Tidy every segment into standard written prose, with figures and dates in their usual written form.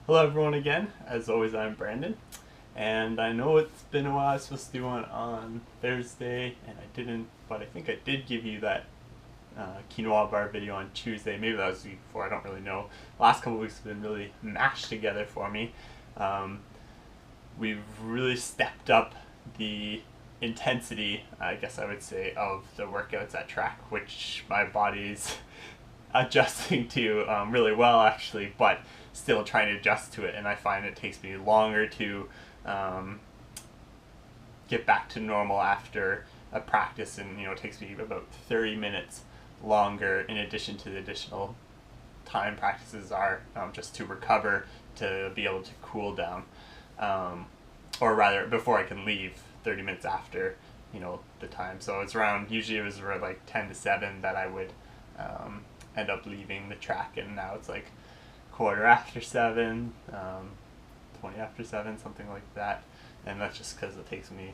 Hello everyone again. As always, I'm Brandon, and I know it's been a while. I was supposed to do one on Thursday, and I didn't, but I think I did give you that quinoa bar video on Tuesday. Maybe that was the week before. I don't really know. Last couple of weeks have been really mashed together for me. Um, we've really stepped up the intensity, I guess I would say, of the workouts at track, which my body's adjusting to really well actually, but still trying to adjust to it. And I find it takes me longer to um, get back to normal after a practice, and it takes me about 30 minutes longer in addition to the additional time practices are just to recover, to be able to cool down, or rather before I can leave 30 minutes after the time. So it's around, usually it was around like 10 to 7 that I would end up leaving the track, and now it's like quarter after 7, 20 after 7, something like that. And that's just because it takes me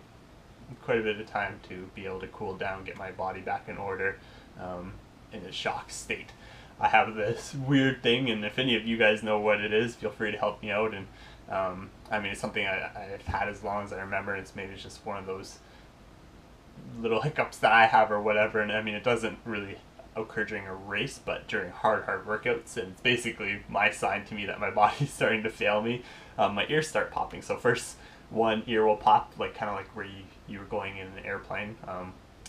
quite a bit of time to be able to cool down, get my body back in order, in a shock state. I have this weird thing, and if any of you guys know what it is, feel free to help me out. And I mean, it's something I've had as long as I remember. And it's just one of those little hiccups that I have or whatever. And I mean, it doesn't really occur during a race, but during hard workouts, and it's basically my sign to me that my body's starting to fail me. My ears start popping. So first, one ear will pop, like kind of like where you were going in an airplane,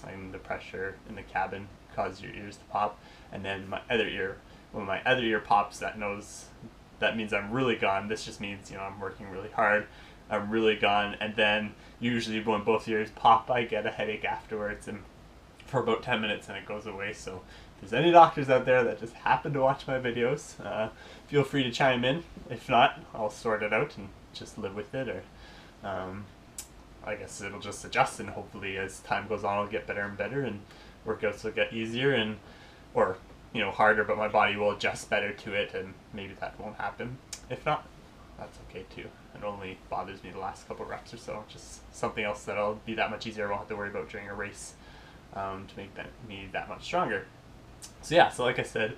and the pressure in the cabin causes your ears to pop. And then my other ear, when my other ear pops, that means I'm really gone. This just means I'm working really hard, I'm really gone. And then usually when both ears pop, I get a headache afterwards, and for about 10 minutes, and it goes away. So if there's any doctors out there that just happen to watch my videos, feel free to chime in. If not, I'll sort it out and just live with it, or I guess it'll just adjust, and hopefully as time goes on, it'll get better and better, and workouts will get easier and or harder, but my body will adjust better to it, and maybe that won't happen. If not, that's okay too. It only bothers me the last couple reps or so. Just something else that'll be that much easier. I won't have to worry about during a race, to make me that much stronger. So yeah, so like I said,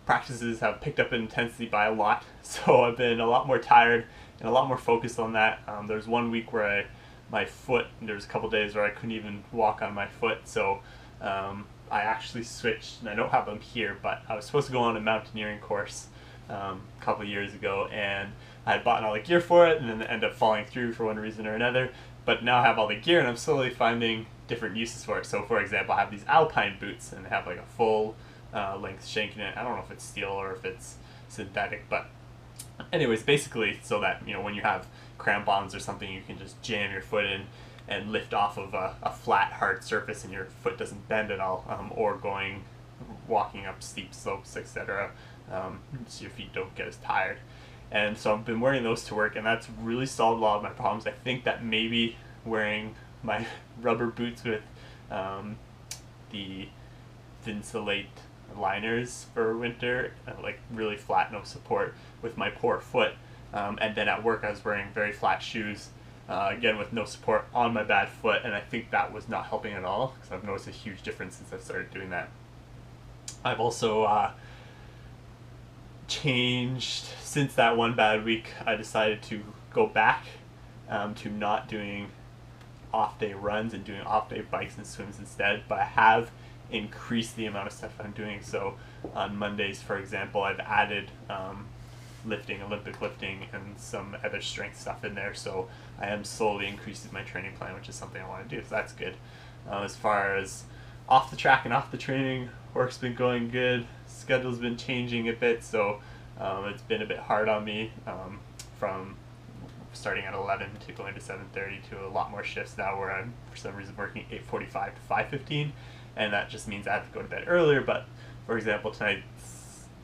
practices have picked up in intensity by a lot. So I've been a lot more tired and a lot more focused on that. There's one week where my foot, there's a couple days where I couldn't even walk on my foot. So I actually switched, and I don't have them here, but I was supposed to go on a mountaineering course a couple of years ago, and I had bought all the gear for it, and then it ended up falling through for one reason or another. But now I have all the gear, and I'm slowly finding different uses for it. So for example, I have these alpine boots, and they have like a full length shank in it. I don't know if it's steel or if it's synthetic, but anyways, basically so that when you have crampons or something, you can just jam your foot in and lift off of a flat hard surface, and your foot doesn't bend at all, or walking up steep slopes, etc. So your feet don't get as tired. And so I've been wearing those to work, and that's really solved a lot of my problems. I think that maybe wearing my rubber boots with the Thinsulate liners for winter, like really flat, no support, with my poor foot. And then at work I was wearing very flat shoes, again with no support on my bad foot, and I think that was not helping at all, because I've noticed a huge difference since I started doing that. I've also changed, since that one bad week, I decided to go back to not doing off day runs and doing off day bikes and swims instead, but I have increased the amount of stuff I'm doing. So on Mondays, for example, I've added lifting, Olympic lifting, and some other strength stuff in there. So I am slowly increasing my training plan, which is something I want to do, so that's good. As far as off the track and off the training, work's been going good. Schedule's been changing a bit, so it's been a bit hard on me, from starting at 11 to going to 7:30 to a lot more shifts now, where I'm for some reason working 8:45 to 5:15, and that just means I have to go to bed earlier. But for example,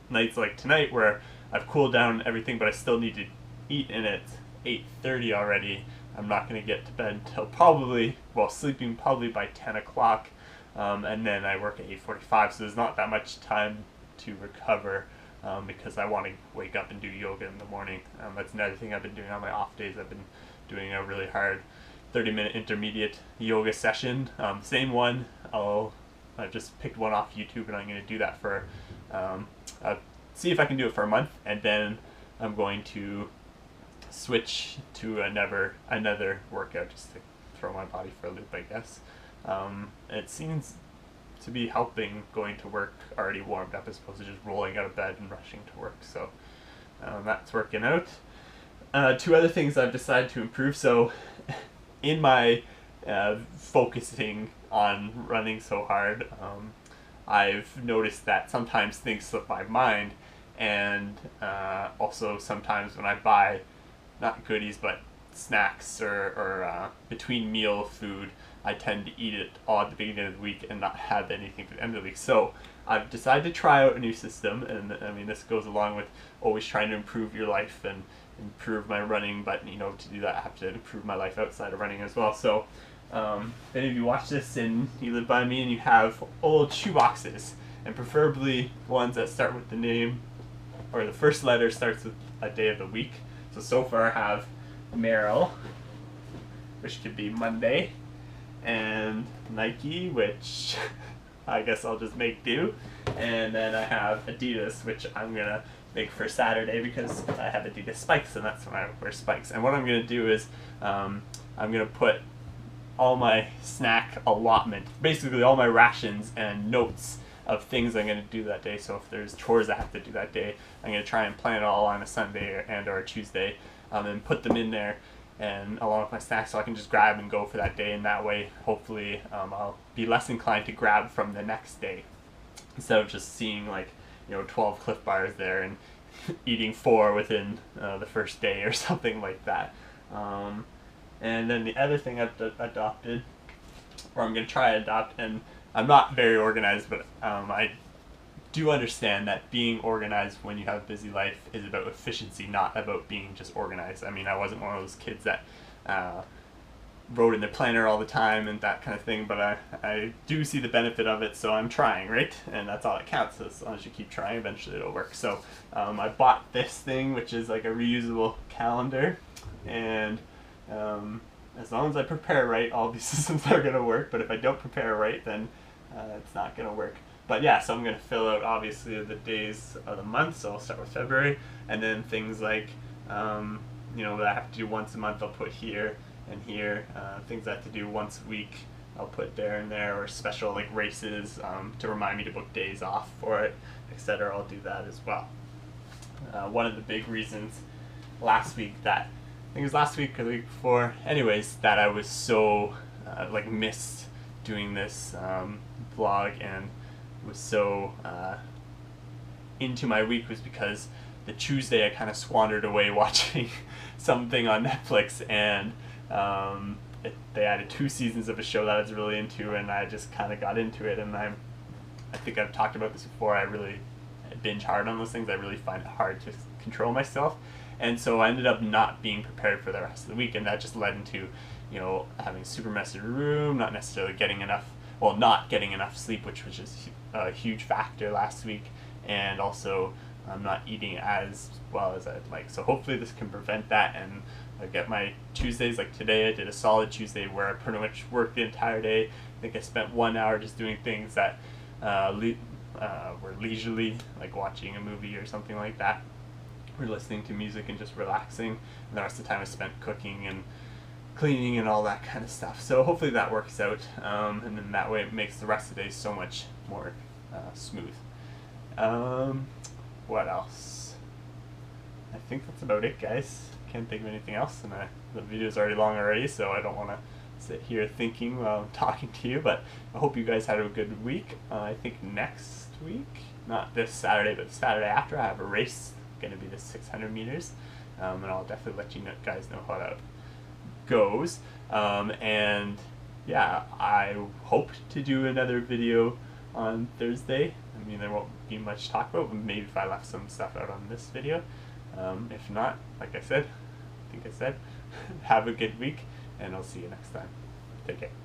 nights like tonight, where I've cooled down everything, but I still need to eat, and it's 8:30 already, I'm not going to get to bed until sleeping probably by 10 o'clock, and then I work at 8:45, so there's not that much time to recover, because I want to wake up and do yoga in the morning. That's another thing I've been doing on my off days. I've been doing a really hard 30-minute intermediate yoga session. Same one. I just picked one off YouTube, and I'm going to do that for see if I can do it for a month, and then I'm going to switch to another workout just to throw my body for a loop, I guess. It seems to be helping going to work already warmed up as opposed to just rolling out of bed and rushing to work. So that's working out. Two other things I've decided to improve. So in my focusing on running so hard, I've noticed that sometimes things slip my mind, and also sometimes when I buy not goodies but snacks or between meal food, I tend to eat it all at the beginning of the week and not have anything for the end of the week. So I've decided to try out a new system, and I mean this goes along with always trying to improve your life and improve my running, but you know, to do that I have to improve my life outside of running as well. So if any of you watch this and you live by me and you have old shoe boxes, and preferably ones that start with the name or the first letter starts with a day of the week. So far I have Merrill, which could be Monday, and Nike, which I guess I'll just make do, and then I have Adidas, which I'm gonna make for Saturday because I have Adidas spikes and that's when I wear spikes. And what I'm gonna do is I'm gonna put all my snack allotment, basically all my rations and notes of things I'm going to do that day. So if there's chores I have to do that day, I'm going to try and plan it all on a Sunday or a Tuesday, and put them in there and along with my snacks, so I can just grab and go for that day, and that way hopefully I'll be less inclined to grab from the next day instead of just seeing 12 Cliff Bars there and eating 4 within the first day or something like that. And then the other thing I've adopted, or I'm going to try to adopt, and I'm not very organized, but I do understand that being organized when you have a busy life is about efficiency, not about being just organized. I mean, I wasn't one of those kids that wrote in their planner all the time and that kind of thing, but I do see the benefit of it, so I'm trying, right? And that's all that counts. So as long as you keep trying, eventually it'll work. So I bought this thing, which is like a reusable calendar, and as long as I prepare right, all these systems are going to work, but if I don't prepare right, then it's not going to work. But yeah, so I'm going to fill out obviously the days of the month, so I'll start with February, and then things like, that I have to do once a month, I'll put here and here. Things I have to do once a week, I'll put there and there, or special like races to remind me to book days off for it, etc. I'll do that as well. One of the big reasons last week that, I think it was last week or the week before, anyways, that I was so missed doing this vlog and was so into my week was because the Tuesday I kind of squandered away watching something on Netflix, and they added 2 seasons of a show that I was really into, and I just kind of got into it, and I think I've talked about this before, I really binge hard on those things. I really find it hard to control myself. And so I ended up not being prepared for the rest of the week, and that just led into, having a super messy room, not necessarily not getting enough sleep, which was just a huge factor last week, and also I'm not eating as well as I'd like. So hopefully this can prevent that, and I get my Tuesdays, like today I did a solid Tuesday where I pretty much worked the entire day. I think I spent 1 hour just doing things that were leisurely, like watching a movie or something like that, or listening to music and just relaxing, and the rest of the time I spent cooking and cleaning and all that kind of stuff. So hopefully that works out, and then that way it makes the rest of the day so much more smooth. What else? I think that's about it, guys. Can't think of anything else, and the video's already long already, so I don't want to sit here thinking while I'm talking to you, but I hope you guys had a good week. I think next week, not this Saturday, but the Saturday after, I have a race, going to be the 600 meters, and I'll definitely let you guys know how that goes. And yeah, I hope to do another video on Thursday. I mean, there won't be much to talk about, but maybe if I left some stuff out on this video. If not, like I said, have a good week, and I'll see you next time. Take care.